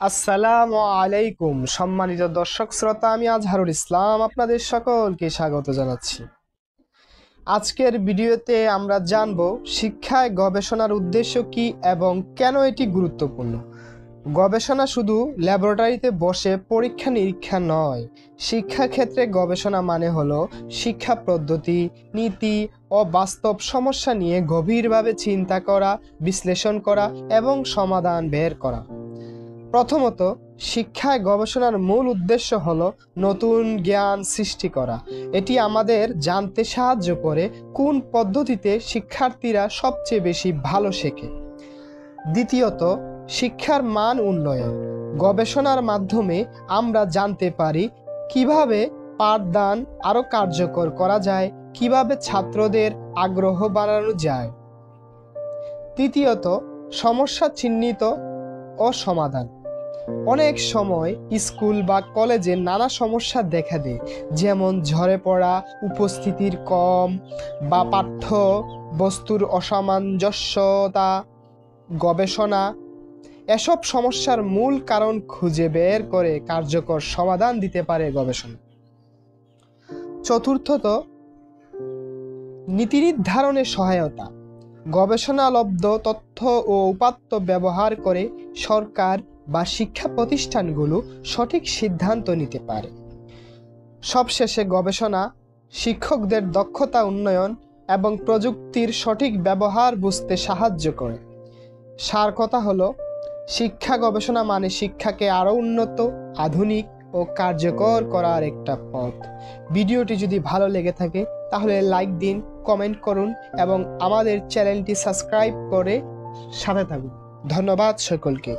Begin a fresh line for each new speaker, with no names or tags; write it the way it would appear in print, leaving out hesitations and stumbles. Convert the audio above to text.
আসসালামু আলাইকুম সম্মানিত দর্শক শ্রোতা, আমি আজহারুল ইসলাম আপনাদের সকলকে স্বাগত জানাচ্ছি। আজকের ভিডিওতে আমরা জানব শিক্ষায় গবেষণার উদ্দেশ্য কি এবং কেন এটি গুরুত্বপূর্ণ। গবেষণা শুধু ল্যাবরেটরিতে বসে পরীক্ষা নিরীক্ষা নয়। শিক্ষাক্ষেত্রে গবেষণা মানে হলো শিক্ষা পদ্ধতি, নীতি ও বাস্তব সমস্যা নিয়ে গভীরভাবে চিন্তা করা, বিশ্লেষণ করা এবং সমাধান বের করা। প্রথমত, শিক্ষায় গবেষণার মূল উদ্দেশ্য হলো নতুন জ্ঞান সৃষ্টি করা। এটি আমাদের জানতে সাহায্য করে কোন পদ্ধতিতে শিক্ষার্থীরা সবচেয়ে বেশি ভালো শেখে। দ্বিতীয়ত, শিক্ষার মান উন্নয়ন। গবেষণার মাধ্যমে আমরা জানতে পারি কিভাবে পাঠদান আরও কার্যকর করা যায়, কিভাবে ছাত্রদের আগ্রহ বাড়ানো যায়। তৃতীয়ত, সমস্যা চিহ্নিত ও সমাধান। অনেক সময় স্কুল বা কলেজে নানা সমস্যা দেখা দেয়, যেমন ঝরে পড়া, উপস্থিতির কম বা পাঠ্য বস্তুর অসামঞ্জস্যতা। গবেষণা এসব সমস্যার মূল কারণ খুঁজে বের করে কার্যকর সমাধান দিতে পারে গবেষণা। চতুর্থত, নীতি নির্ধারণে সহায়তা। গবেষণালব্ধ তথ্য ও উপাত্ত ব্যবহার করে সরকার বা শিক্ষা প্রতিষ্ঠানগুলো সঠিক সিদ্ধান্ত নিতে পারে। সবশেষে, গবেষণা শিক্ষকদের দক্ষতা উন্নয়ন এবং প্রযুক্তির সঠিক ব্যবহার বুঝতে সাহায্য করে। সার কথা হলো, শিক্ষা গবেষণা মানে শিক্ষাকে আরও উন্নত, আধুনিক ও কার্যকর করার একটা পথ। ভিডিওটি যদি ভালো লেগে থাকে তাহলে লাইক দিন, কমেন্ট করুন এবং আমাদের চ্যানেলটি সাবস্ক্রাইব করে সাথে থাকুন। ধন্যবাদ সকলকে।